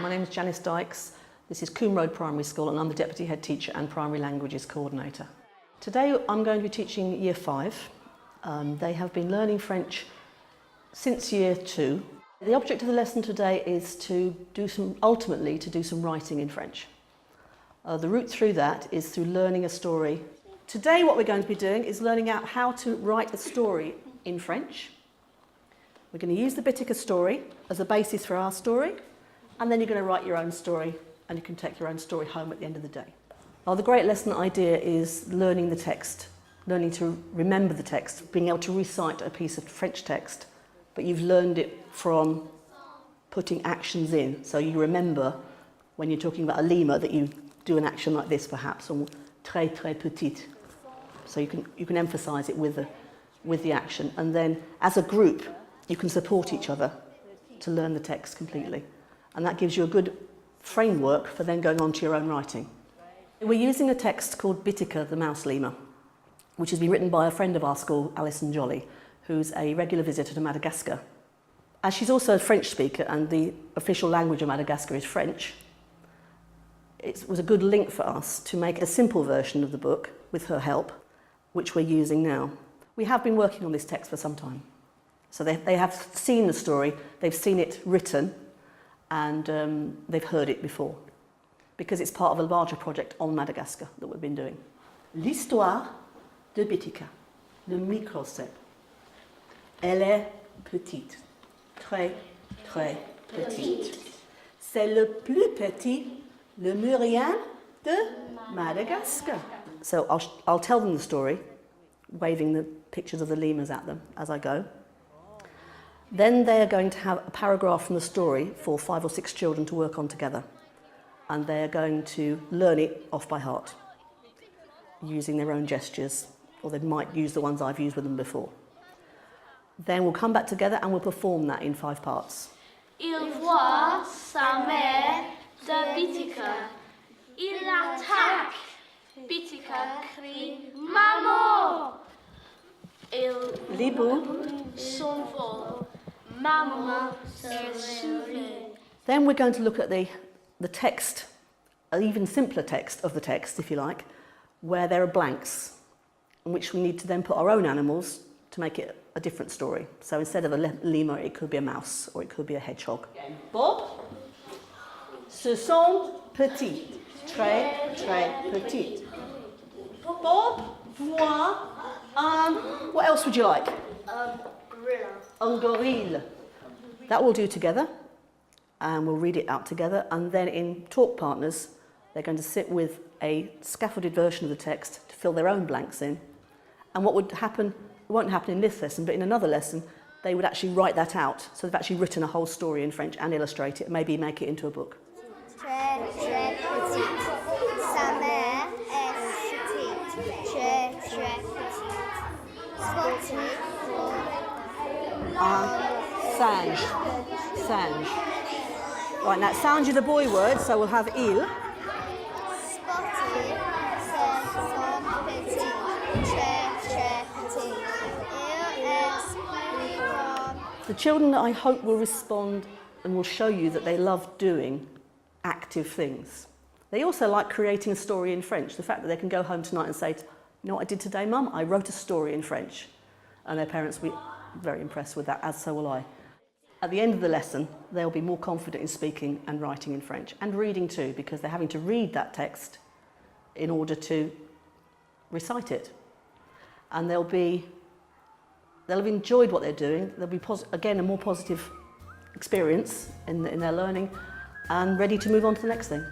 My name is Janice Dykes. This is Coombe Road Primary School and I'm the Deputy Head Teacher and Primary Languages Coordinator. Today I'm going to be teaching Year 5. They have been learning French since Year 2. The object of the lesson today is to ultimately do some writing in French. The route through that is through learning a story. Today what we're going to be doing is learning out how to write a story in French. We're going to use the Bitika story as a basis for our story, and then you're going to write your own story and you can take your own story home at the end of the day. Well, the great lesson idea is learning the text, learning to remember the text, being able to recite a piece of French text, but you've learned it from putting actions in. So you remember when you're talking about a lemur that you do an action like this perhaps, or très très petite. So you can emphasise it with the action, and then as a group you can support each other to learn the text completely. And that gives you a good framework for then going on to your own writing. We're using a text called Bitika, the mouse lemur, which has been written by a friend of our school, Alison Jolly, who's a regular visitor to Madagascar. As she's also a French speaker and the official language of Madagascar is French, it was a good link for us to make a simple version of the book with her help, which we're using now. We have been working on this text for some time. So they have seen the story, they've seen it written, and they've heard it before, because it's part of a larger project on Madagascar that we've been doing. L'histoire de Bitika, le microcèpe. Elle est petite, très, très petite. C'est le plus petit lémurien de Madagascar. So I'll tell them the story, waving the pictures of the lemurs at them as I go. Then they are going to have a paragraph from the story for 5 or 6 children to work on together. And they are going to learn it off by heart, using their own gestures, or they might use the ones I've used with them before. Then we'll come back together and we'll perform that in 5 parts. Il voit sa mère de Bitika. Il l'attaque. Bitika crie Maman! Les bouts. S'envole. Maman se souvient. Then we're going to look at the text, an even simpler text of the text, if you like, where there are blanks, in which we need to then put our own animals to make it a different story. So instead of a lemur, it could be a mouse, or it could be a hedgehog. Bob, ce sont petits, très, très petits. Bob voit what else would you like? Gorilla. Un gorille. That we'll do together, and we'll read it out together, and then in talk partners, they're going to sit with a scaffolded version of the text to fill their own blanks in. And what would happen, it won't happen in this lesson, but in another lesson, they would actually write that out. So they've actually written a whole story in French and illustrate it, maybe make it into a book. Très, très petite. Sa mère est petite. Très, très petite. Spotted for Singe. Singe. Right, now singe is a boy word, so we'll have il. Spotted, ce sont petits. Très, très petits. Il est from. The children, I hope, will respond and will show you that they love doing active things. They also like creating a story in French. The fact that they can go home tonight and say, you know what I did today, Mum? I wrote a story in French. And their parents will be very impressed with that, as so will I. At the end of the lesson, they'll be more confident in speaking and writing in French, and reading too, because they're having to read that text in order to recite it. And they'll have enjoyed what they're doing. There'll be, again, a more positive experience in their learning, and ready to move on to the next thing.